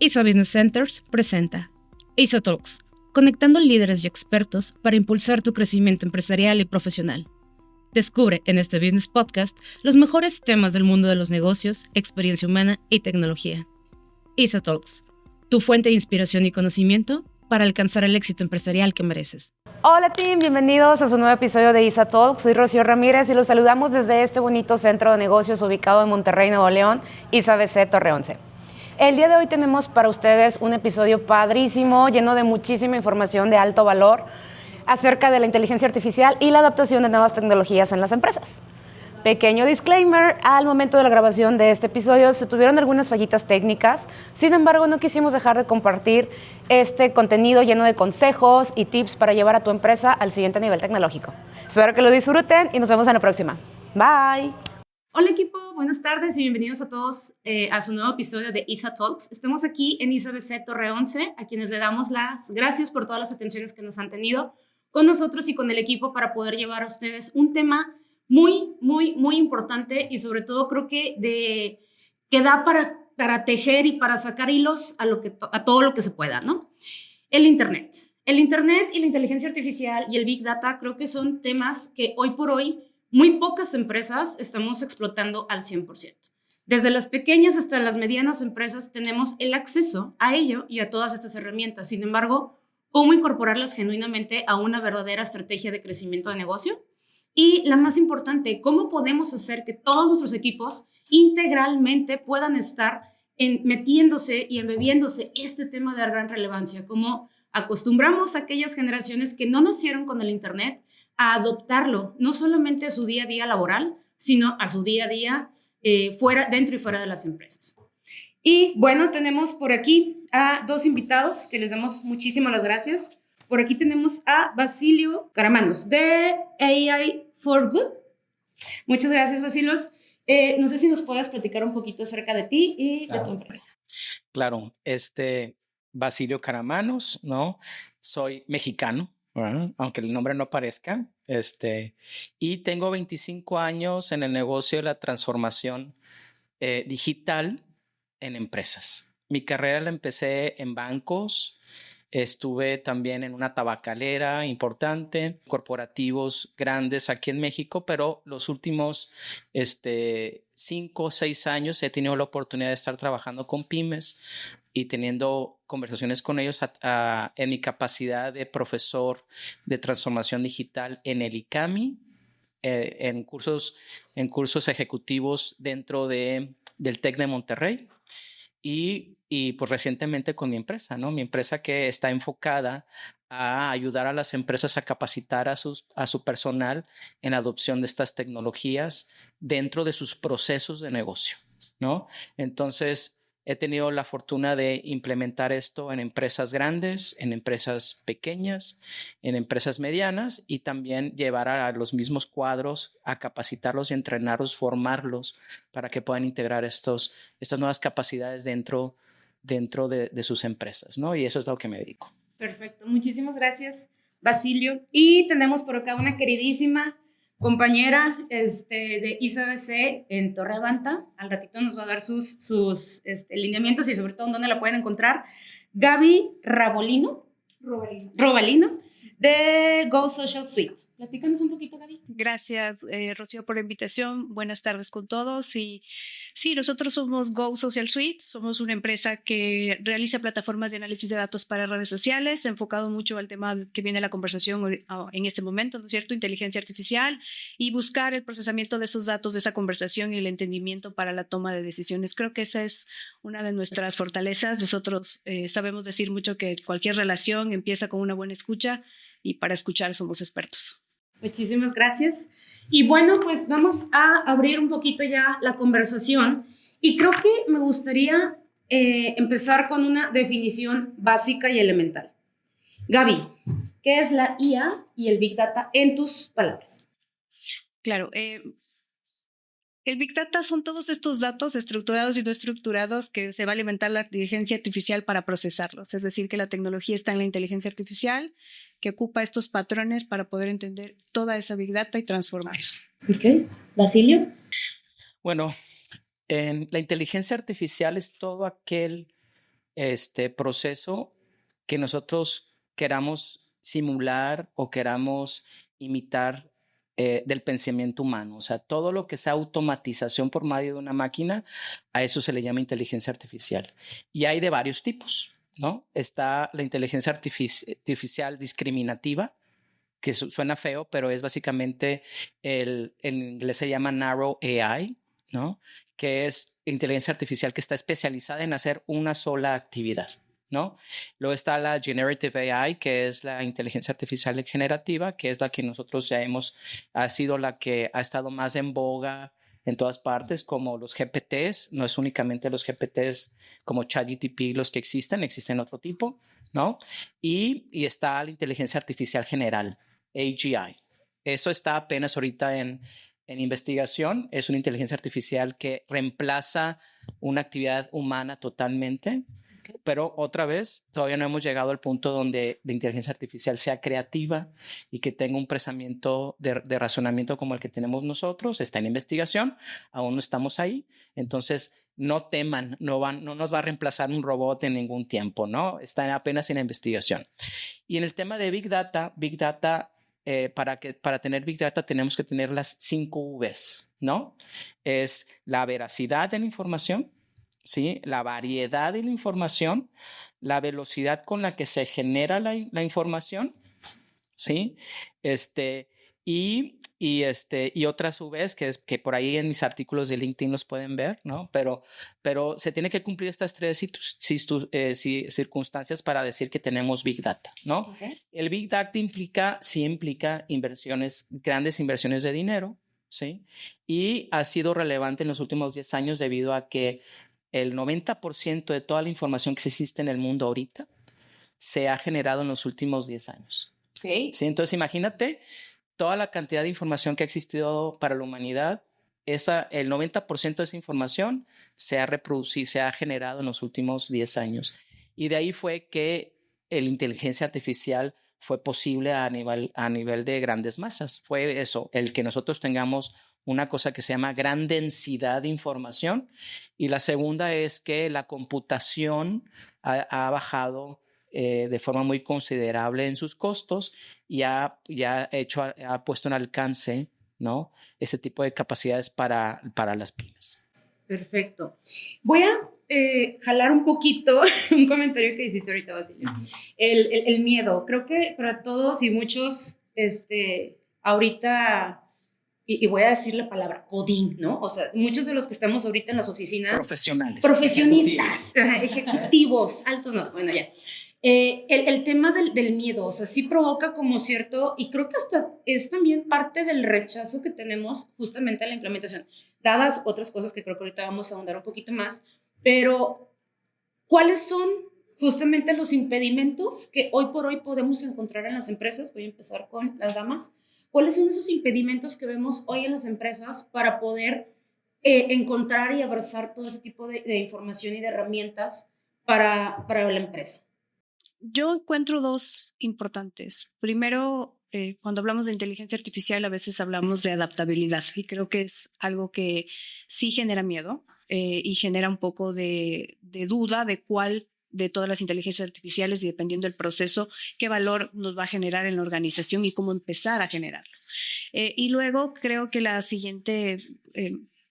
ISA Business Centers presenta ISA Talks, conectando líderes y expertos para impulsar tu crecimiento empresarial y profesional. Descubre en este Business Podcast los mejores temas del mundo de los negocios, experiencia humana y tecnología. ISA Talks, tu fuente de inspiración y conocimiento para alcanzar el éxito empresarial que mereces. Hola team, bienvenidos a su nuevo episodio de ISA Talks. Soy Rocío Ramírez y los saludamos desde este bonito centro de negocios ubicado en Monterrey, Nuevo León, ISA BC Torre 11. El día de hoy tenemos para ustedes un episodio padrísimo, lleno de muchísima información de alto valor acerca de la inteligencia artificial y la adaptación de nuevas tecnologías en las empresas. Pequeño disclaimer, al momento de la grabación de este episodio se tuvieron algunas fallitas técnicas, sin embargo no quisimos dejar de compartir este contenido lleno de consejos y tips para llevar a tu empresa al siguiente nivel tecnológico. Espero que lo disfruten y nos vemos en la próxima. Bye. Hola equipo, buenas tardes y bienvenidos a todos a su nuevo episodio de ISA Talks. Estamos aquí en ISA BC Torre 11, a quienes le damos las gracias por todas las atenciones que nos han tenido con nosotros y con el equipo para poder llevar a ustedes un tema muy importante y sobre todo creo que da para tejer y para sacar hilos a todo lo que se pueda, ¿no? El Internet y la inteligencia artificial y el Big Data creo que son temas que hoy por hoy muy pocas empresas estamos explotando al 100%. Desde las pequeñas hasta las medianas empresas tenemos el acceso a ello y a todas estas herramientas. Sin embargo, ¿cómo incorporarlas genuinamente a una verdadera estrategia de crecimiento de negocio? Y la más importante, ¿cómo podemos hacer que todos nuestros equipos integralmente puedan estar metiéndose y embebiéndose este tema de gran relevancia? ¿Cómo acostumbramos a aquellas generaciones que no nacieron con el Internet a adoptarlo, no solamente a su día a día laboral, sino a su día a día dentro y fuera de las empresas? Y bueno, tenemos por aquí a dos invitados que les damos muchísimas las gracias. Por aquí tenemos a Basilio Karamanos de AI for Good. Muchas gracias, Basilios. No sé si nos puedas platicar un poquito acerca de ti y de tu empresa. Claro, Basilio Karamanos, ¿no? Soy mexicano, ¿verdad? Aunque el nombre no parezca, y tengo 25 años en el negocio de la transformación digital en empresas. Mi carrera la empecé en bancos. Estuve también en una tabacalera importante, corporativos grandes aquí en México, pero los últimos 5 o 6 años he tenido la oportunidad de estar trabajando con pymes y teniendo conversaciones con ellos en mi capacidad de profesor de transformación digital en el ICAMI, en cursos ejecutivos dentro del TEC de Monterrey. Y pues recientemente con mi empresa, ¿no? Mi empresa que está enfocada a ayudar a las empresas a capacitar a su personal en la adopción de estas tecnologías dentro de sus procesos de negocio, ¿no? Entonces, he tenido la fortuna de implementar esto en empresas grandes, en empresas pequeñas, en empresas medianas y también llevar a los mismos cuadros a capacitarlos y entrenarlos, formarlos para que puedan integrar estas nuevas capacidades dentro de sus empresas, ¿no? Y eso es a lo que me dedico. Perfecto, muchísimas gracias, Basilio. Y tenemos por acá una queridísima compañera de ISA BC en Torre Avanta. Al ratito nos va a dar sus lineamientos y sobre todo dónde la pueden encontrar. Gaby Robalino de Go Social Suite. Platícanos un poquito, Gaby. Gracias, Rocío, por la invitación. Buenas tardes con todos. Y sí, nosotros somos Go Social Suite. Somos una empresa que realiza plataformas de análisis de datos para redes sociales, enfocado mucho al tema que viene la conversación en este momento, ¿no es cierto? Inteligencia artificial y buscar el procesamiento de esos datos, de esa conversación y el entendimiento para la toma de decisiones. Creo que esa es una de nuestras fortalezas. Nosotros sabemos decir mucho que cualquier relación empieza con una buena escucha y para escuchar somos expertos. Muchísimas gracias. Y bueno, pues vamos a abrir un poquito ya la conversación y creo que me gustaría empezar con una definición básica y elemental. Gaby, ¿qué es la IA y el Big Data en tus palabras? Claro, el Big Data son todos estos datos estructurados y no estructurados que se va a alimentar la inteligencia artificial para procesarlos. Es decir, que la tecnología está en la inteligencia artificial que ocupa estos patrones para poder entender toda esa Big Data y transformarla. Ok. ¿Basilio? Bueno, la inteligencia artificial es todo aquel proceso que nosotros queramos simular o queramos imitar del pensamiento humano. O sea, todo lo que sea automatización por medio de una máquina, a eso se le llama inteligencia artificial. Y hay de varios tipos, ¿no? Está la inteligencia artificial discriminativa, que suena feo, pero es básicamente en inglés se llama narrow AI, ¿no? Que es inteligencia artificial que está especializada en hacer una sola actividad, ¿no? Luego está la generative AI, que es la inteligencia artificial generativa, que es la que nosotros ya ha sido la que ha estado más en boga en todas partes, como los GPTs. No es únicamente los GPTs como ChatGPT los que existen otro tipo, ¿no? Y está la inteligencia artificial general, AGI. Eso está apenas ahorita en investigación. Es una inteligencia artificial que reemplaza una actividad humana totalmente. Okay. Pero otra vez, todavía no hemos llegado al punto donde la inteligencia artificial sea creativa y que tenga un pensamiento de razonamiento como el que tenemos nosotros. Está en investigación, aún no estamos ahí. Entonces, no teman, no nos va a reemplazar un robot en ningún tiempo, ¿no? Está apenas en investigación. Y en el tema de Big Data, para tener Big Data tenemos que tener las 5 Vs, ¿no? Es la veracidad de la información, ¿sí? La variedad de la información, la velocidad con la que se genera la información, ¿sí? Y otras Vs que por ahí en mis artículos de LinkedIn los pueden ver, ¿no? Pero se tiene que cumplir estas 3 circunstancias para decir que tenemos Big Data, ¿no? Okay. El Big Data implica inversiones, grandes inversiones de dinero, ¿sí? Y ha sido relevante en los últimos 10 años debido a que el 90% de toda la información que existe en el mundo ahorita se ha generado en los últimos 10 años. Okay. ¿Sí? Entonces, imagínate toda la cantidad de información que ha existido para la humanidad. El 90% de esa información se ha reproducido, se ha generado en los últimos 10 años. Y de ahí fue que la inteligencia artificial fue posible a nivel de grandes masas. Fue eso, el que nosotros tengamos una cosa que se llama gran densidad de información. Y la segunda es que la computación ha bajado de forma muy considerable en sus costos y ha puesto en alcance, ¿no? Este tipo de capacidades para las pymes. Perfecto. Voy a jalar un poquito un comentario que hiciste ahorita, Basilio. El miedo. Creo que para todos y muchos, ahorita, y voy a decir la palabra codín, ¿no? O sea, muchos de los que estamos ahorita en las oficinas. Profesionistas, ejecutivos altos, no, bueno, ya. El tema del miedo, o sea, sí provoca como cierto, y creo que hasta es también parte del rechazo que tenemos justamente a la implementación, dadas otras cosas que creo que ahorita vamos a ahondar un poquito más, pero ¿cuáles son justamente los impedimentos que hoy por hoy podemos encontrar en las empresas? Voy a empezar con las damas. ¿Cuáles son esos impedimentos que vemos hoy en las empresas para poder encontrar y abrazar todo ese tipo de información y de herramientas para la empresa? Yo encuentro 2 importantes. Primero, cuando hablamos de inteligencia artificial, a veces hablamos de adaptabilidad y creo que es algo que sí genera miedo y genera un poco de duda de cuál de todas las inteligencias artificiales y dependiendo del proceso, qué valor nos va a generar en la organización y cómo empezar a generarlo. Y luego creo que la siguiente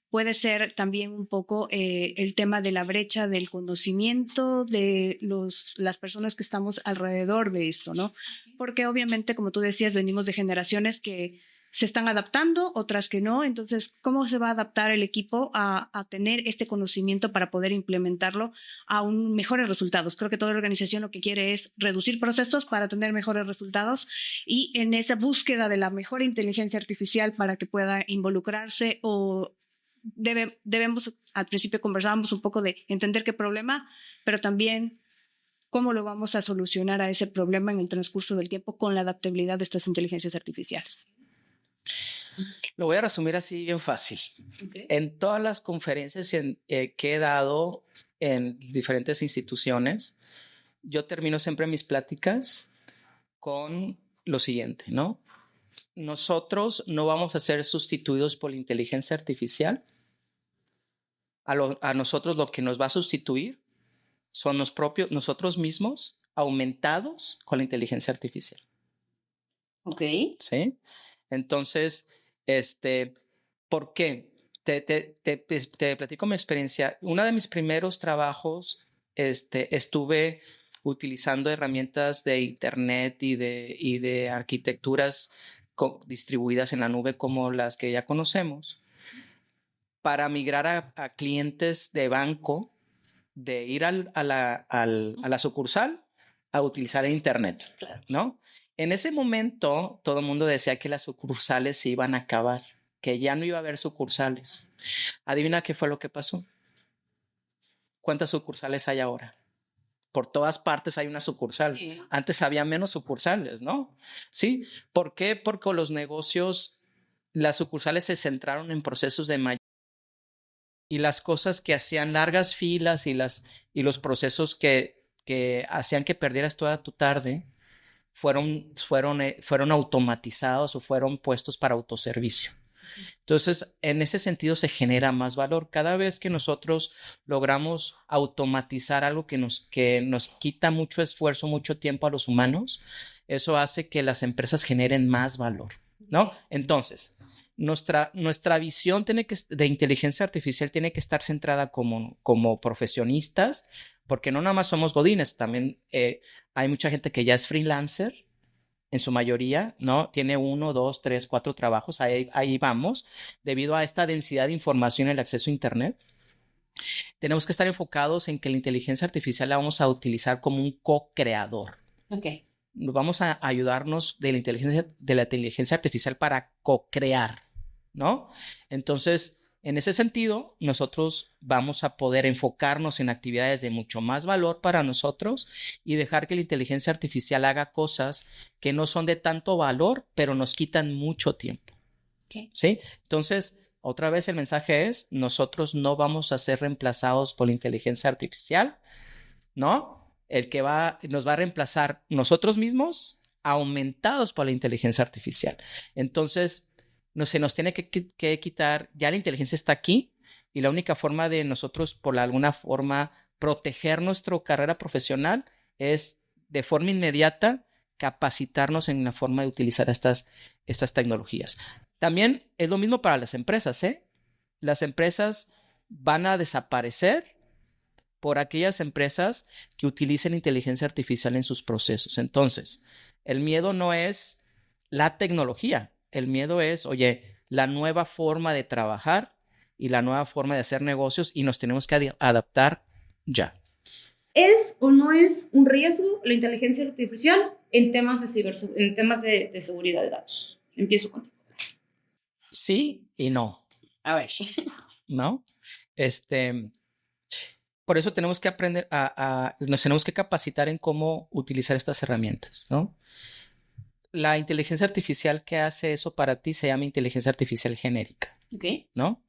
puede ser también un poco el tema de la brecha del conocimiento de las personas que estamos alrededor de esto, ¿no? Porque obviamente, como tú decías, venimos de generaciones que se están adaptando, otras que no. Entonces, ¿cómo se va a adaptar el equipo a tener este conocimiento para poder implementarlo a mejores resultados? Creo que toda organización lo que quiere es reducir procesos para tener mejores resultados y en esa búsqueda de la mejor inteligencia artificial para que pueda involucrarse o debemos, al principio conversábamos un poco de entender qué problema, pero también cómo lo vamos a solucionar a ese problema en el transcurso del tiempo con la adaptabilidad de estas inteligencias artificiales. Lo voy a resumir así bien fácil. Okay. En todas las conferencias que he dado en diferentes instituciones, yo termino siempre mis pláticas con lo siguiente, ¿no? Nosotros no vamos a ser sustituidos por la inteligencia artificial. A nosotros lo que nos va a sustituir son nosotros mismos aumentados con la inteligencia artificial. Ok. ¿Sí? Entonces, ¿por qué? Te platico mi experiencia. Uno de mis primeros trabajos, estuve utilizando herramientas de internet y de arquitecturas distribuidas en la nube como las que ya conocemos para migrar a clientes de banco, de ir a la sucursal a utilizar el internet, Claro. ¿no? En ese momento, todo el mundo decía que las sucursales se iban a acabar, que ya no iba a haber sucursales. Adivina qué fue lo que pasó. ¿Cuántas sucursales hay ahora? Por todas partes hay una sucursal. Sí. Antes había menos sucursales, ¿no? ¿Sí? ¿Por qué? Porque los negocios, las sucursales se centraron en procesos de mayor y las cosas que hacían largas filas y los procesos que hacían que perdieras toda tu tarde fueron automatizados o fueron puestos para autoservicio. Entonces, en ese sentido se genera más valor. Cada vez que nosotros logramos automatizar algo que nos quita mucho esfuerzo, mucho tiempo a los humanos, eso hace que las empresas generen más valor, ¿no? Entonces, nuestra visión de inteligencia artificial tiene que estar centrada como profesionistas, porque no nada más somos godines, también hay mucha gente que ya es freelancer, en su mayoría, ¿no? Tiene 1, 2, 3, 4 trabajos, ahí vamos, debido a esta densidad de información y el acceso a Internet. Tenemos que estar enfocados en que la inteligencia artificial la vamos a utilizar como un co-creador. Ok. Vamos a ayudarnos de la inteligencia artificial para co-crear, ¿no? Entonces, en ese sentido, nosotros vamos a poder enfocarnos en actividades de mucho más valor para nosotros y dejar que la inteligencia artificial haga cosas que no son de tanto valor, pero nos quitan mucho tiempo. Okay. ¿Sí? Entonces, otra vez el mensaje es, nosotros no vamos a ser reemplazados por la inteligencia artificial, ¿no? Nos va a reemplazar nosotros mismos aumentados por la inteligencia artificial. Entonces, se nos tiene que quitar, ya la inteligencia está aquí y la única forma de nosotros, por alguna forma, proteger nuestra carrera profesional es de forma inmediata capacitarnos en la forma de utilizar estas tecnologías. También es lo mismo para las empresas, ¿eh? Las empresas van a desaparecer por aquellas empresas que utilicen inteligencia artificial en sus procesos. Entonces, el miedo no es la tecnología. El miedo es, oye, la nueva forma de trabajar y la nueva forma de hacer negocios y nos tenemos que adaptar ya. ¿Es o no es un riesgo la inteligencia artificial en temas de seguridad de datos? Empiezo contigo. Sí y no. A ver. ¿No? Por eso tenemos que aprender nos tenemos que capacitar en cómo utilizar estas herramientas, ¿no? La inteligencia artificial que hace eso para ti se llama inteligencia artificial genérica, Okay. ¿no?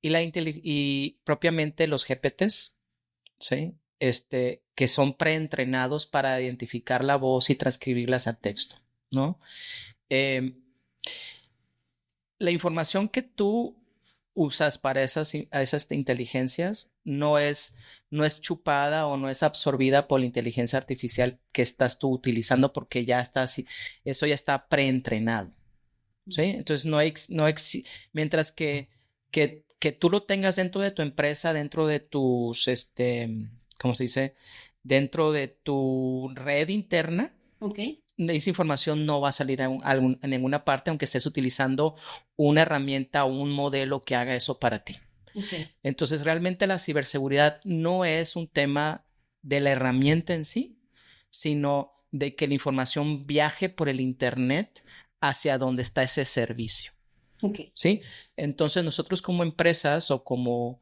Y propiamente los GPTs, ¿sí? Que son preentrenados para identificar la voz y transcribirlas a texto, ¿no? La información que tú usas para esas inteligencias no es chupada o no es absorbida por la inteligencia artificial que estás tú utilizando porque eso ya está preentrenado, ¿sí? Entonces mientras que tú lo tengas dentro de tu empresa, dentro de tus, ¿cómo se dice? Dentro de tu red interna. Okay. Esa información no va a salir en ninguna parte, aunque estés utilizando una herramienta o un modelo que haga eso para ti. Okay. Entonces, realmente la ciberseguridad no es un tema de la herramienta en sí, sino de que la información viaje por el Internet hacia donde está ese servicio. Okay. ¿Sí? Entonces, nosotros como empresas o como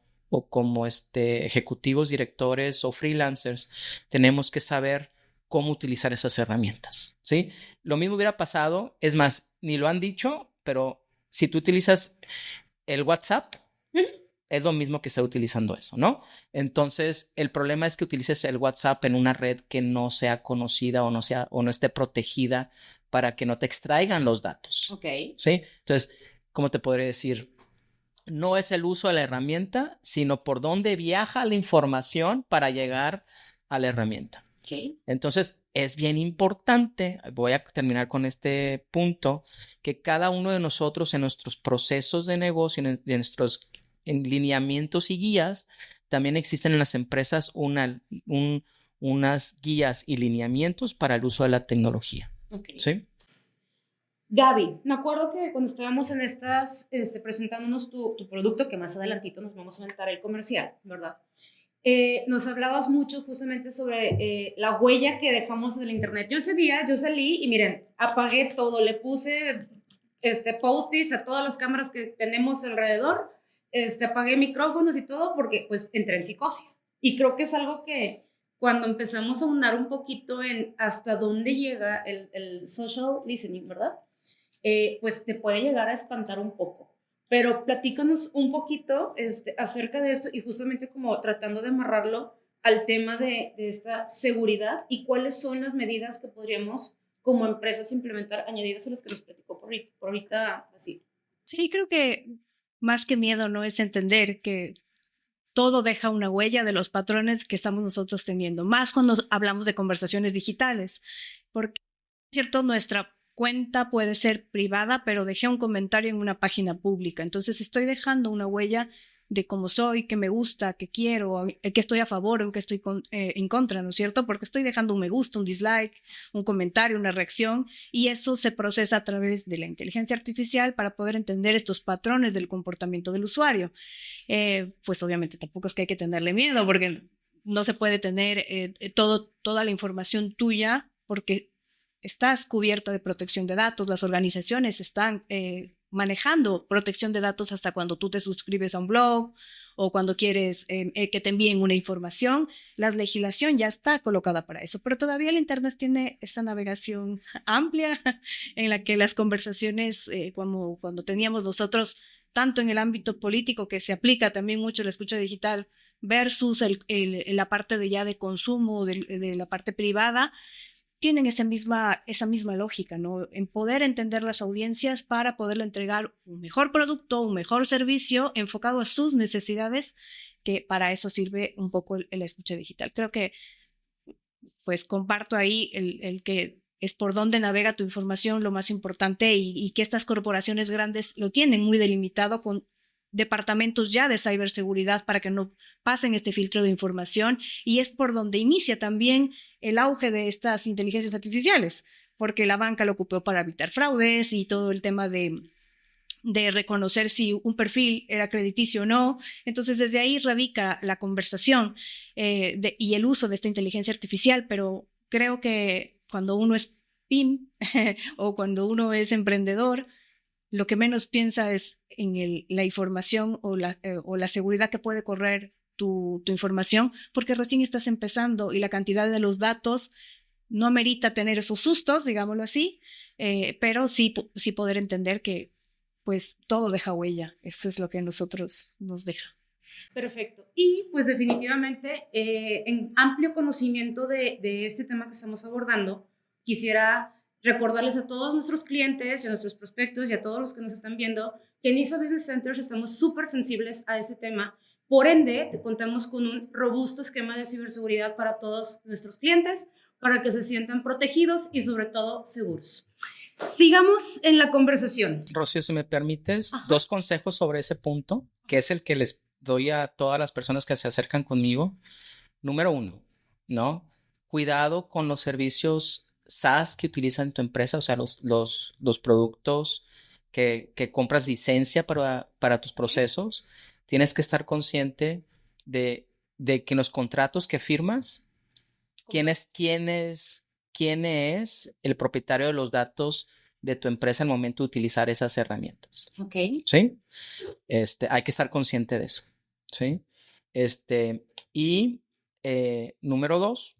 ejecutivos, directores o freelancers, tenemos que saber cómo utilizar esas herramientas, ¿sí? Lo mismo hubiera pasado, es más, ni lo han dicho, pero si tú utilizas el WhatsApp, es lo mismo que está utilizando eso, ¿no? Entonces, el problema es que utilices el WhatsApp en una red que no sea conocida o no esté protegida para que no te extraigan los datos. Okay. ¿Sí? Entonces, ¿cómo te podría decir? No es el uso de la herramienta, sino por dónde viaja la información para llegar a la herramienta. Ok. Entonces, es bien importante, voy a terminar con este punto, que cada uno de nosotros en nuestros procesos de negocio, en nuestros lineamientos y guías, también existen en las empresas unas guías y lineamientos para el uso de la tecnología. Okay. ¿Sí? Gaby, me acuerdo que cuando estábamos en estas, presentándonos tu producto, que más adelantito nos vamos a aventar el comercial, ¿verdad? Nos hablabas mucho justamente sobre la huella que dejamos en el internet. Yo ese día, yo salí y miren, apagué todo, le puse post-its a todas las cámaras que tenemos alrededor, apagué micrófonos y todo porque pues entré en psicosis. Y creo que es algo que cuando empezamos a ahondar un poquito en hasta dónde llega el social listening, ¿verdad? Pues te puede llegar a espantar un poco. Pero platícanos un poquito acerca de esto y justamente como tratando de amarrarlo al tema de esta seguridad y cuáles son las medidas que podríamos como empresas implementar añadidas a las que nos platicó por ahorita así. Sí, creo que más que miedo no es entender que todo deja una huella de los patrones que estamos nosotros teniendo, más cuando hablamos de conversaciones digitales, porque es cierto, nuestra cuenta puede ser privada, pero dejé un comentario en una página pública, entonces estoy dejando una huella de cómo soy, qué me gusta, qué quiero, que estoy a favor o en qué estoy en contra, ¿no es cierto? Porque estoy dejando un me gusta, un dislike, un comentario, una reacción, y eso se procesa a través de la inteligencia artificial para poder entender estos patrones del comportamiento del usuario. Pues obviamente tampoco es que hay que tenerle miedo, porque no se puede tener toda la información tuya, porque estás cubierto de protección de datos, las organizaciones están manejando protección de datos hasta cuando tú te suscribes a un blog o cuando quieres que te envíen una información. La legislación ya está colocada para eso, pero todavía el Internet tiene esa navegación amplia en la que las conversaciones, cuando teníamos nosotros, tanto en el ámbito político, que se aplica también mucho la escucha digital, versus la parte de consumo, de la parte privada, tienen esa misma lógica, ¿no? En poder entender las audiencias para poderle entregar un mejor producto, un mejor servicio enfocado a sus necesidades, que para eso sirve un poco la escucha digital. Creo que pues comparto ahí el que es por dónde navega tu información lo más importante y que estas corporaciones grandes lo tienen muy delimitado con departamentos ya de ciberseguridad para que no pasen este filtro de información, y es por donde inicia también el auge de estas inteligencias artificiales, porque la banca lo ocupó para evitar fraudes y todo el tema de reconocer si un perfil era crediticio o no. Entonces, desde ahí radica la conversación y el uso de esta inteligencia artificial, pero creo que cuando uno es PYM o cuando uno es emprendedor, lo que menos piensa es en la información o la seguridad que puede correr tu información, porque recién estás empezando y la cantidad de los datos no amerita tener esos sustos, digámoslo así, pero sí poder entender que pues todo deja huella. Eso es lo que a nosotros nos deja. Perfecto. Y pues definitivamente en amplio conocimiento de este tema que estamos abordando, quisiera recordarles a todos nuestros clientes y a nuestros prospectos y a todos los que nos están viendo que en ISA Business Centers estamos súper sensibles a este tema. Por ende, contamos con un robusto esquema de ciberseguridad para todos nuestros clientes, para que se sientan protegidos y sobre todo seguros. Sigamos en la conversación. Rocío, si me permites, dos consejos sobre ese punto, que es el que les doy a todas las personas que se acercan conmigo. Número 1, ¿no? Cuidado con los servicios SaaS que utilizan tu empresa, o sea, los productos que compras licencia para tus procesos. Tienes que estar consciente de que en los contratos que firmas, quién es el propietario de los datos de tu empresa al momento de utilizar esas herramientas. Ok. ¿Sí? Hay que estar consciente de eso. ¿Sí? Y número 2,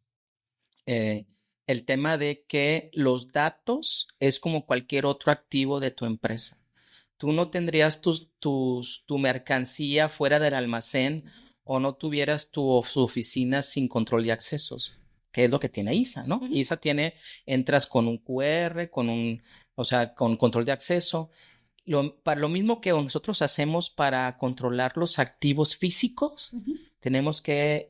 el tema de que los datos es como cualquier otro activo de tu empresa. Tú no tendrías tu mercancía fuera del almacén o no tuvieras tu oficina sin control de accesos, que es lo que tiene ISA, ¿no? ISA entras con un QR, con control de acceso. Para lo mismo que nosotros hacemos para controlar los activos físicos, tenemos que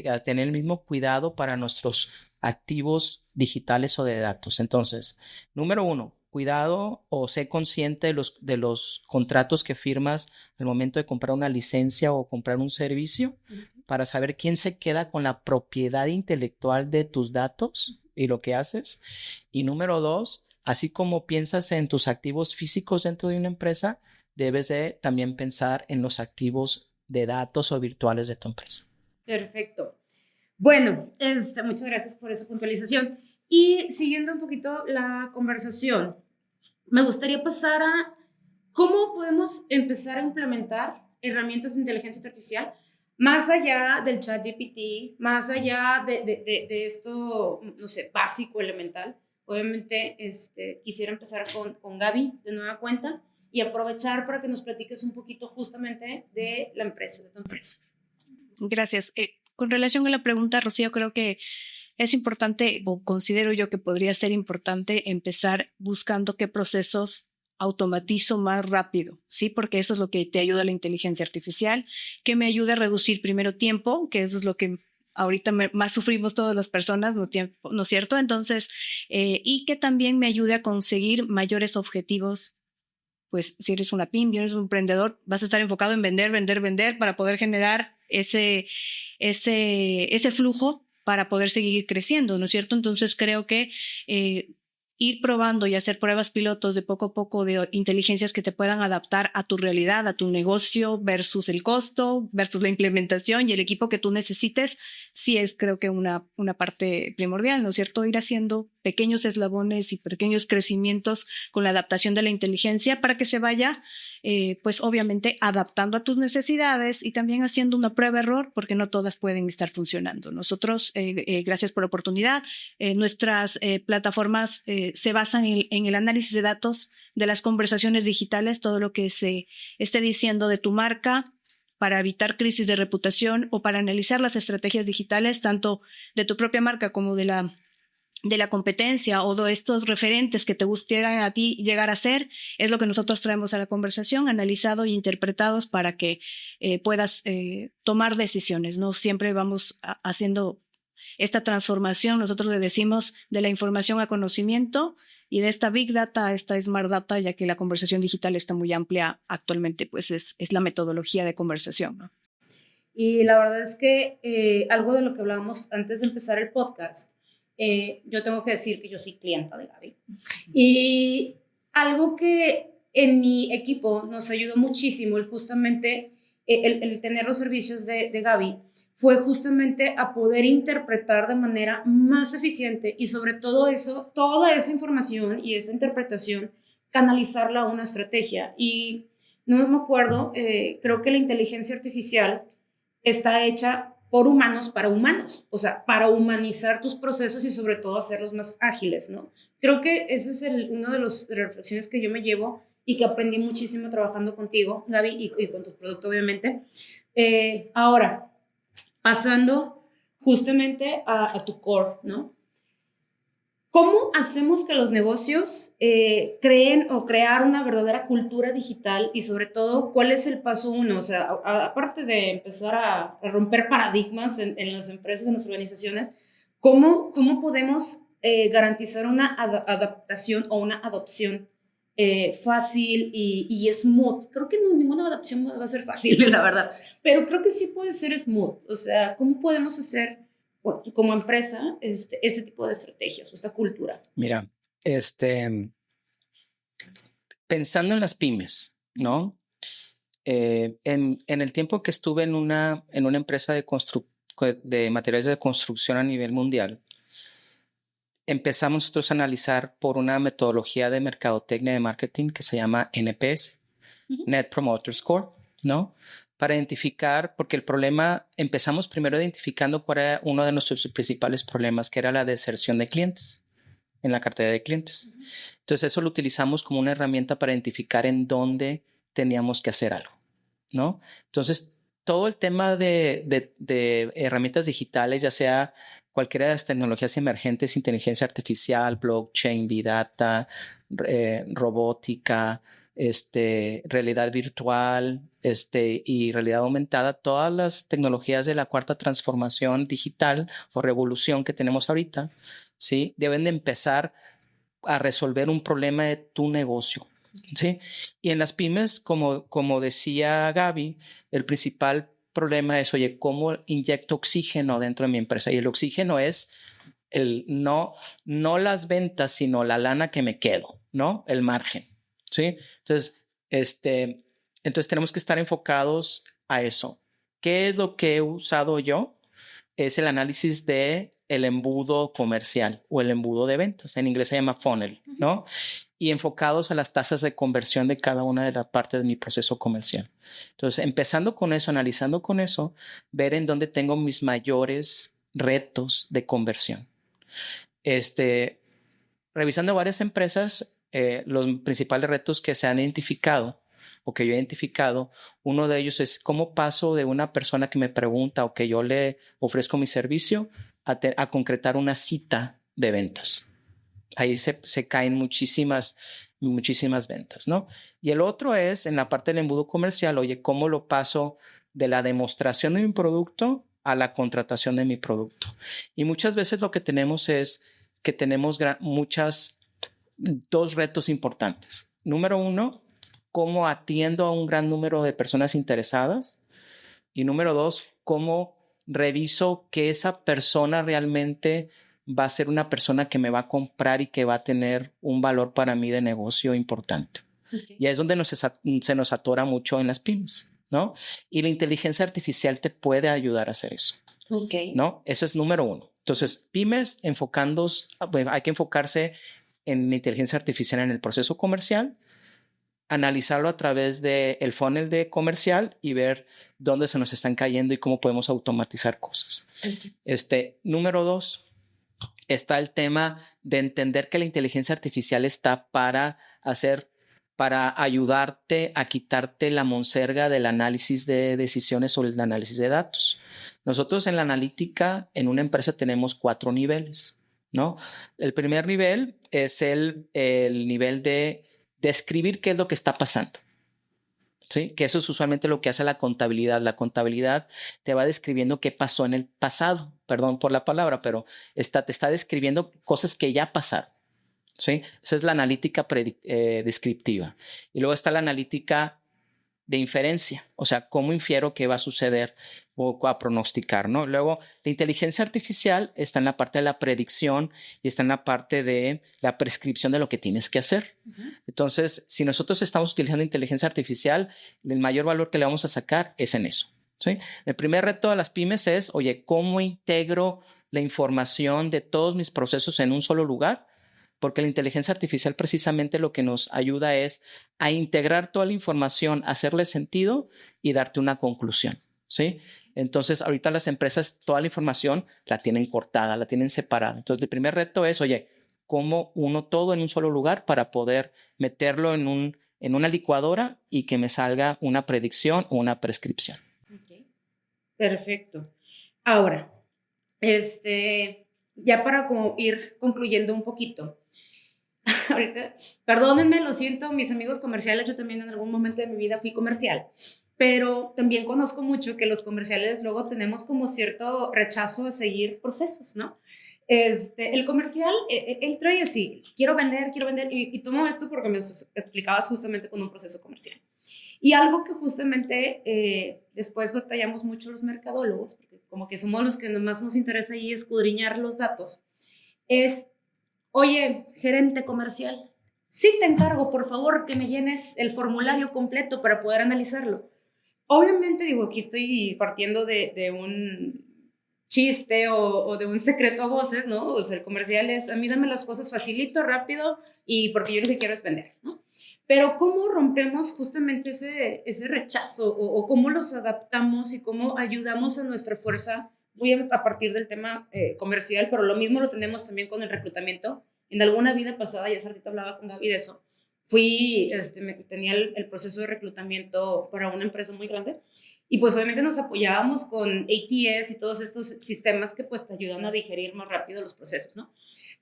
a tener el mismo cuidado para nuestros activos digitales o de datos. Entonces, número 1, cuidado o sé consciente de los contratos que firmas al momento de comprar una licencia o comprar un servicio para saber quién se queda con la propiedad intelectual de tus datos y lo que haces. Y número 2, así como piensas en tus activos físicos dentro de una empresa, debes de también pensar en los activos de datos o virtuales de tu empresa. Perfecto. Bueno, muchas gracias por esa puntualización. Y siguiendo un poquito la conversación, me gustaría pasar a cómo podemos empezar a implementar herramientas de inteligencia artificial más allá del chat GPT, más allá de esto, no sé, básico, elemental. Obviamente, quisiera empezar con Gaby de nueva cuenta y aprovechar para que nos platiques un poquito justamente de la empresa, de tu empresa. Gracias. Con relación a la pregunta, Rocío, creo que es importante, o considero yo que podría ser importante, empezar buscando qué procesos automatizo más rápido, ¿sí? Porque eso es lo que te ayuda la inteligencia artificial, que me ayuda a reducir primero tiempo, que eso es lo que ahorita más sufrimos todas las personas, ¿no es cierto? Entonces, y que también me ayude a conseguir mayores objetivos. Pues si eres una pyme, eres un emprendedor, vas a estar enfocado en vender, vender, vender para poder generar ese flujo para poder seguir creciendo, ¿no es cierto? Entonces creo que ir probando y hacer pruebas pilotos de poco a poco de inteligencias que te puedan adaptar a tu realidad, a tu negocio versus el costo, versus la implementación y el equipo que tú necesites, sí es creo que una parte primordial, ¿no es cierto? Ir haciendo pequeños eslabones y pequeños crecimientos con la adaptación de la inteligencia para que se vaya, pues obviamente adaptando a tus necesidades y también haciendo una prueba-error porque no todas pueden estar funcionando. Nosotros, gracias por la oportunidad, nuestras plataformas se basan en el análisis de datos de las conversaciones digitales, todo lo que se esté diciendo de tu marca para evitar crisis de reputación o para analizar las estrategias digitales, tanto de tu propia marca como de la competencia o de estos referentes que te gustaran a ti llegar a ser, es lo que nosotros traemos a la conversación, analizado e interpretados para que puedas tomar decisiones, ¿no? Siempre vamos haciendo esta transformación, nosotros le decimos de la información a conocimiento y de esta Big Data a esta Smart Data, ya que la conversación digital está muy amplia actualmente, pues es la metodología de conversación, ¿no? Y la verdad es que algo de lo que hablábamos antes de empezar el podcast, yo tengo que decir que yo soy clienta de Gaby. Y algo que en mi equipo nos ayudó muchísimo, justamente el tener los servicios de Gaby, fue justamente a poder interpretar de manera más eficiente y sobre todo eso, toda esa información y esa interpretación, canalizarla a una estrategia. Y no me acuerdo, creo que la inteligencia artificial está hecha por humanos para humanos, o sea, para humanizar tus procesos y sobre todo hacerlos más ágiles, ¿no? Creo que ese es uno de las reflexiones que yo me llevo y que aprendí muchísimo trabajando contigo, Gaby, y con tu producto, obviamente. Ahora, pasando justamente a tu core, ¿no? ¿Cómo hacemos que los negocios creen o crear una verdadera cultura digital y sobre todo, cuál es el paso 1? O sea, aparte de empezar a romper paradigmas en las empresas, en las organizaciones, ¿cómo podemos garantizar una adaptación o una adopción fácil y smooth? Creo que ninguna adaptación va a ser fácil, la verdad, pero creo que sí puede ser smooth. O sea, ¿cómo podemos hacer como empresa este tipo de estrategias o esta cultura? Mira, pensando en las pymes, ¿no? En el tiempo que estuve en una empresa de materiales de construcción a nivel mundial, empezamos nosotros a analizar por una metodología de mercadotecnia de marketing que se llama NPS, Net Promoter Score, ¿no? Para identificar, porque el problema, empezamos primero identificando cuál era uno de nuestros principales problemas, que era la deserción de clientes en la cartera de clientes. Entonces eso lo utilizamos como una herramienta para identificar en dónde teníamos que hacer algo, ¿no? Entonces todo el tema de herramientas digitales, ya sea cualquiera de las tecnologías emergentes, inteligencia artificial, blockchain, big data, robótica, realidad virtual, y realidad aumentada, todas las tecnologías de la cuarta transformación digital o revolución que tenemos ahorita, ¿sí? Deben de empezar a resolver un problema de tu negocio, ¿sí? Y en las pymes, como decía Gaby, el principal problema es, oye, ¿cómo inyecto oxígeno dentro de mi empresa? Y el oxígeno es no las ventas, sino la lana que me quedo, ¿no? El margen, ¿sí? Entonces, tenemos que estar enfocados a eso. ¿Qué es lo que he usado yo? Es el análisis de el embudo comercial o el embudo de ventas. En inglés se llama funnel, ¿no? Y enfocados a las tasas de conversión de cada una de las partes de mi proceso comercial. Entonces, empezando con eso, analizando con eso, ver en dónde tengo mis mayores retos de conversión. Revisando varias empresas, los principales retos que se han identificado o que yo he identificado, uno de ellos es cómo paso de una persona que me pregunta o que yo le ofrezco mi servicio a concretar una cita de ventas. Ahí se caen muchísimas ventas, ¿no? Y el otro es en la parte del embudo comercial, oye, ¿cómo lo paso de la demostración de mi producto a la contratación de mi producto? Y muchas veces lo que tenemos es que tenemos dos retos importantes. Número uno, cómo atiendo a un gran número de personas interesadas. Y número dos, cómo reviso que esa persona realmente va a ser una persona que me va a comprar y que va a tener un valor para mí de negocio importante. Okay. Y ahí es donde se nos atora mucho en las pymes, ¿no? Y la inteligencia artificial te puede ayudar a hacer eso. Okay. ¿No? Eso es número uno. Entonces, pymes hay que enfocarse en la inteligencia artificial en el proceso comercial, analizarlo a través del funnel de comercial y ver dónde se nos están cayendo y cómo podemos automatizar cosas. Okay. Número dos, está el tema de entender que la inteligencia artificial está para ayudarte a quitarte la monserga del análisis de decisiones o el análisis de datos. Nosotros en la analítica, en una empresa tenemos 4 niveles, ¿no? El primer nivel es el nivel de describir qué es lo que está pasando, ¿sí? Que eso es usualmente lo que hace la contabilidad. La contabilidad te va describiendo qué pasó en el pasado, perdón por la palabra, pero te está describiendo cosas que ya pasaron, ¿sí? Esa es la analítica descriptiva. Y luego está la analítica de inferencia, o sea, cómo infiero qué va a suceder o a pronosticar, ¿no? Luego, la inteligencia artificial está en la parte de la predicción y está en la parte de la prescripción de lo que tienes que hacer. Uh-huh. Entonces, si nosotros estamos utilizando inteligencia artificial, el mayor valor que le vamos a sacar es en eso, ¿sí? El primer reto de las pymes es, oye, ¿cómo integro la información de todos mis procesos en un solo lugar? Porque la inteligencia artificial precisamente lo que nos ayuda es a integrar toda la información, hacerle sentido y darte una conclusión, ¿sí? Entonces, ahorita las empresas, toda la información la tienen cortada, la tienen separada. Entonces, el primer reto es, oye, ¿cómo uno todo en un solo lugar para poder meterlo en una licuadora y que me salga una predicción o una prescripción? Okay. Perfecto. Ahora, ya para como ir concluyendo un poquito, ahorita, perdónenme, lo siento, mis amigos comerciales, yo también en algún momento de mi vida fui comercial, pero también conozco mucho que los comerciales luego tenemos como cierto rechazo a seguir procesos, ¿no? El comercial, él trae así, quiero vender, y tomo esto porque me explicabas justamente con un proceso comercial. Y algo que justamente después batallamos mucho los mercadólogos, porque como que somos los que más nos interesa ahí escudriñar los datos, es, oye, gerente comercial, sí te encargo, por favor, que me llenes el formulario completo para poder analizarlo. Obviamente, digo, aquí estoy partiendo de un chiste o de un secreto a voces, ¿no? O sea, el comercial es, a mí dame las cosas facilito, rápido, y porque yo lo que quiero es vender, ¿no? Pero ¿cómo rompemos justamente ese rechazo o cómo los adaptamos y cómo ayudamos a nuestra fuerza? Voy a partir del tema comercial, pero lo mismo lo tenemos también con el reclutamiento. En alguna vida pasada, ya hace ratito hablaba con Gaby de eso, tenía el proceso de reclutamiento para una empresa muy grande y pues obviamente nos apoyábamos con ATS y todos estos sistemas que pues te ayudan a digerir más rápido los procesos, ¿no?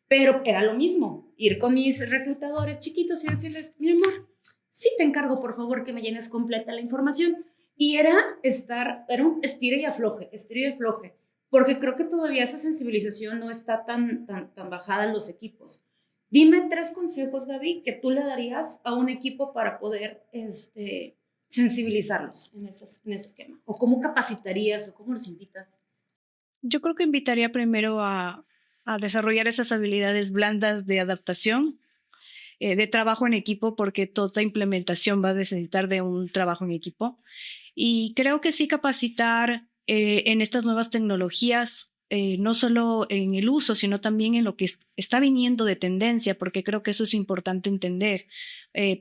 Pero era lo mismo, ir con mis reclutadores chiquitos y decirles, mi amor, sí te encargo, por favor, que me llenes completa la información. Y era un estira y afloje, porque creo que todavía esa sensibilización no está tan bajada en los equipos. Dime 3 consejos, Gaby, que tú le darías a un equipo para poder sensibilizarlos en ese esquema. O cómo capacitarías o cómo los invitas. Yo creo que invitaría primero a desarrollar esas habilidades blandas de adaptación, de trabajo en equipo, porque toda implementación va a necesitar de un trabajo en equipo. Y creo que sí capacitar en estas nuevas tecnologías, no solo en el uso, sino también en lo que está viniendo de tendencia, porque creo que eso es importante entender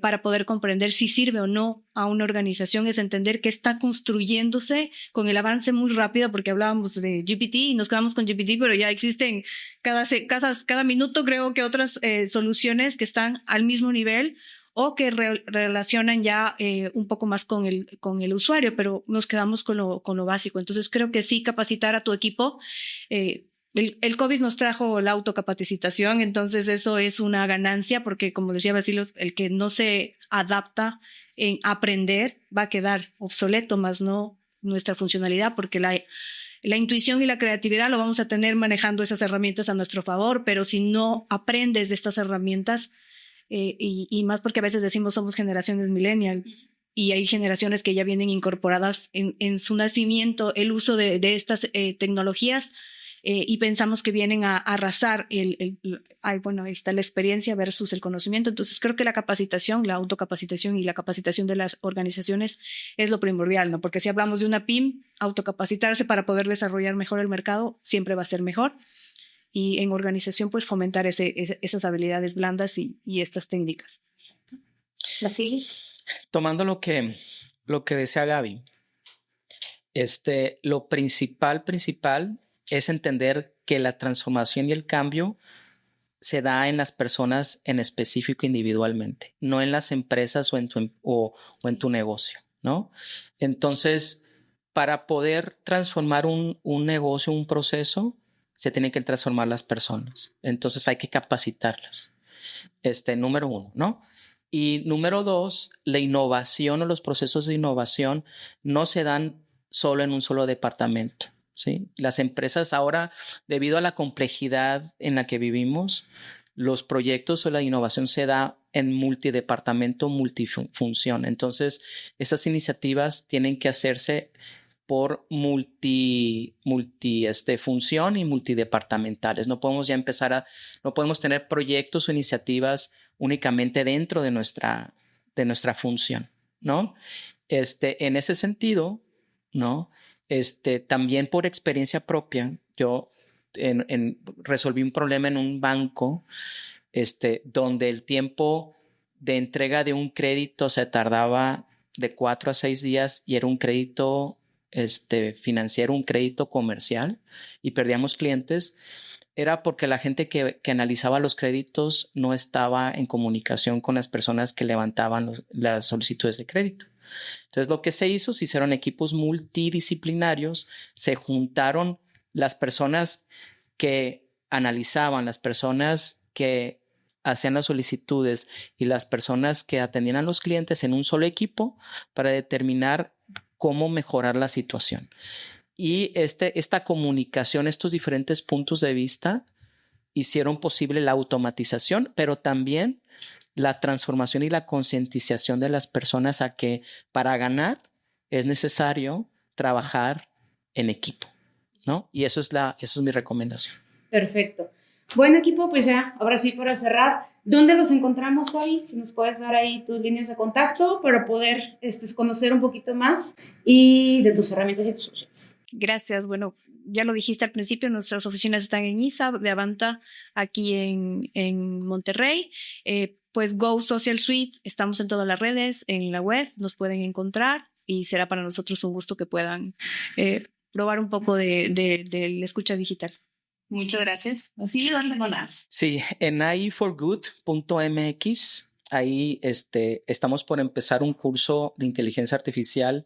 para poder comprender si sirve o no a una organización, es entender que está construyéndose con el avance muy rápido, porque hablábamos de GPT y nos quedamos con GPT, pero ya existen cada minuto creo que otras soluciones que están al mismo nivel o que relacionan ya un poco más con el usuario, pero nos quedamos con lo básico. Entonces creo que sí capacitar a tu equipo. El COVID nos trajo la autocapacitación, entonces eso es una ganancia porque, como decía Basilio, el que no se adapta en aprender va a quedar obsoleto, más no nuestra funcionalidad, porque la intuición y la creatividad lo vamos a tener manejando esas herramientas a nuestro favor, pero si no aprendes de estas herramientas, y más porque a veces decimos somos generaciones millennial y hay generaciones que ya vienen incorporadas en su nacimiento el uso de estas tecnologías y pensamos que vienen a arrasar bueno, ahí está la experiencia versus el conocimiento. Entonces creo que la capacitación, la autocapacitación y la capacitación de las organizaciones es lo primordial, ¿no? Porque si hablamos de una PYME, autocapacitarse para poder desarrollar mejor el mercado siempre va a ser mejor. Y en organización, pues fomentar esas habilidades blandas y estas técnicas. Basilio. Tomando lo que decía Gaby, lo principal es entender que la transformación y el cambio se da en las personas en específico individualmente, no en las empresas o en tu negocio, ¿no? Entonces, para poder transformar un negocio, un proceso, se tienen que transformar las personas. Entonces hay que capacitarlas. Número 1, ¿no? Y número 2, la innovación o los procesos de innovación no se dan solo en un solo departamento, ¿sí? Las empresas ahora, debido a la complejidad en la que vivimos, los proyectos o la innovación se da en multidepartamento, multifunción. Entonces, esas iniciativas tienen que hacerse por función y multidepartamentales. No podemos no podemos tener proyectos o iniciativas únicamente dentro de nuestra función, ¿no? En ese sentido, ¿no? También por experiencia propia, yo resolví un problema en un banco, donde el tiempo de entrega de un crédito se tardaba de 4 a 6 días y era un crédito financiero, un crédito comercial, y perdíamos clientes. Era porque la gente que analizaba los créditos no estaba en comunicación con las personas que levantaban las solicitudes de crédito. Entonces, lo que se hicieron equipos multidisciplinarios, se juntaron las personas que analizaban, las personas que hacían las solicitudes y las personas que atendían a los clientes en un solo equipo para determinar cómo mejorar la situación. Y esta comunicación, estos diferentes puntos de vista hicieron posible la automatización, pero también la transformación y la concientización de las personas a que para ganar es necesario trabajar en equipo, ¿no? Y eso es mi recomendación. Perfecto. Bueno, equipo, pues ya, ahora sí, para cerrar, ¿dónde los encontramos, Gaby? Si nos puedes dar ahí tus líneas de contacto para poder conocer un poquito más y de tus herramientas y tus soluciones. Gracias. Bueno, ya lo dijiste al principio, nuestras oficinas están en ISA de Avanta, aquí en Monterrey. Pues Go Social Suite, estamos en todas las redes, en la web, nos pueden encontrar y será para nosotros un gusto que puedan probar un poco de la escucha digital. Muchas gracias. Así, ¿dónde más? Sí, en aiforgood.mx, ahí estamos por empezar un curso de inteligencia artificial.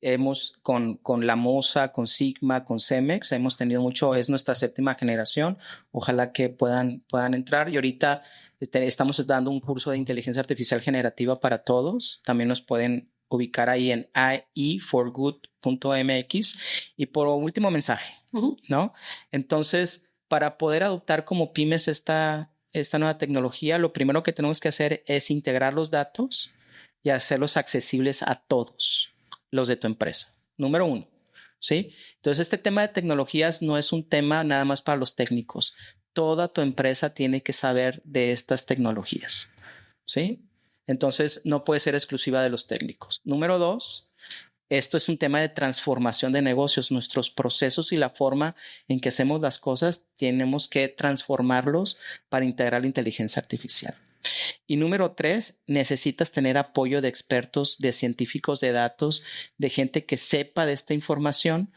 Hemos con la MOSA, con Sigma, con Cemex, hemos tenido mucho, es nuestra 7ª generación. Ojalá que puedan entrar. Y ahorita Estamos dando un curso de inteligencia artificial generativa para todos. También nos pueden ubicar ahí en AI4Good.mx. Y por último mensaje, ¿no? Entonces, para poder adoptar como pymes esta nueva tecnología, lo primero que tenemos que hacer es integrar los datos y hacerlos accesibles a todos los de tu empresa. Número 1, ¿sí? Entonces, este tema de tecnologías no es un tema nada más para los técnicos. Toda tu empresa tiene que saber de estas tecnologías, ¿sí? Entonces, no puede ser exclusiva de los técnicos. Número 2, esto es un tema de transformación de negocios. Nuestros procesos y la forma en que hacemos las cosas, tenemos que transformarlos para integrar la inteligencia artificial. Y número 3, necesitas tener apoyo de expertos, de científicos de datos, de gente que sepa de esta información,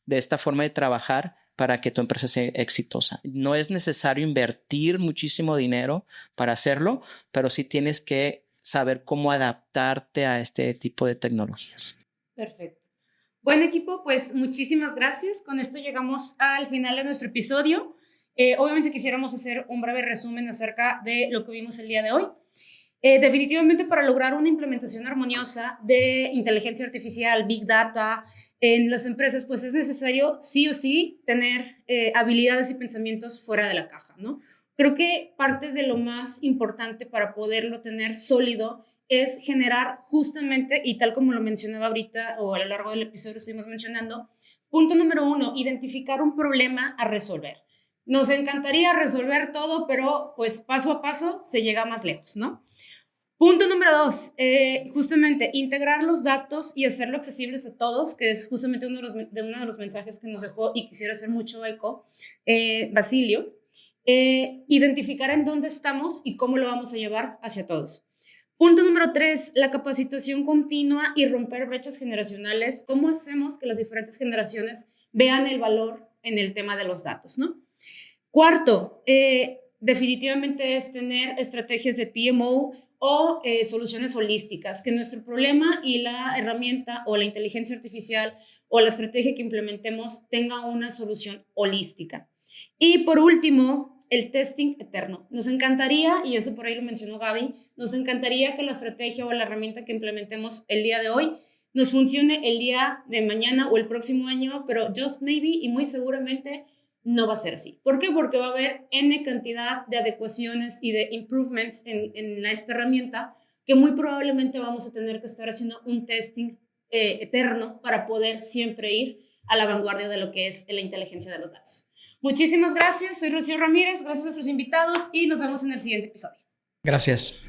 de esta forma de trabajar para que tu empresa sea exitosa. No es necesario invertir muchísimo dinero para hacerlo, pero sí tienes que saber cómo adaptarte a este tipo de tecnologías. Perfecto. Bueno, equipo, pues muchísimas gracias. Con esto llegamos al final de nuestro episodio. Obviamente quisiéramos hacer un breve resumen acerca de lo que vimos el día de hoy. Definitivamente para lograr una implementación armoniosa de inteligencia artificial, Big Data en las empresas, pues es necesario sí o sí tener habilidades y pensamientos fuera de la caja, ¿no? Creo que parte de lo más importante para poderlo tener sólido es generar justamente, y tal como lo mencionaba ahorita o a lo largo del episodio estuvimos mencionando, punto número 1, identificar un problema a resolver. Nos encantaría resolver todo, pero pues paso a paso se llega más lejos, ¿no? Punto número 2, justamente integrar los datos y hacerlo accesibles a todos, que es justamente uno de los mensajes que nos dejó y quisiera hacer mucho eco, Basilio. Identificar en dónde estamos y cómo lo vamos a llevar hacia todos. Punto número 3, la capacitación continua y romper brechas generacionales. ¿Cómo hacemos que las diferentes generaciones vean el valor en el tema de los datos, ¿no? Cuarto, definitivamente es tener estrategias de PMO o soluciones holísticas, que nuestro problema y la herramienta o la inteligencia artificial o la estrategia que implementemos tenga una solución holística. Y por último, el testing eterno. Nos encantaría, y eso por ahí lo mencionó Gaby, nos encantaría que la estrategia o la herramienta que implementemos el día de hoy nos funcione el día de mañana o el próximo año, pero just maybe y muy seguramente no va a ser así. ¿Por qué? Porque va a haber N cantidad de adecuaciones y de improvements en esta herramienta que muy probablemente vamos a tener que estar haciendo un testing eterno para poder siempre ir a la vanguardia de lo que es la inteligencia de los datos. Muchísimas gracias, soy Rocío Ramírez, gracias a nuestros invitados y nos vemos en el siguiente episodio. Gracias.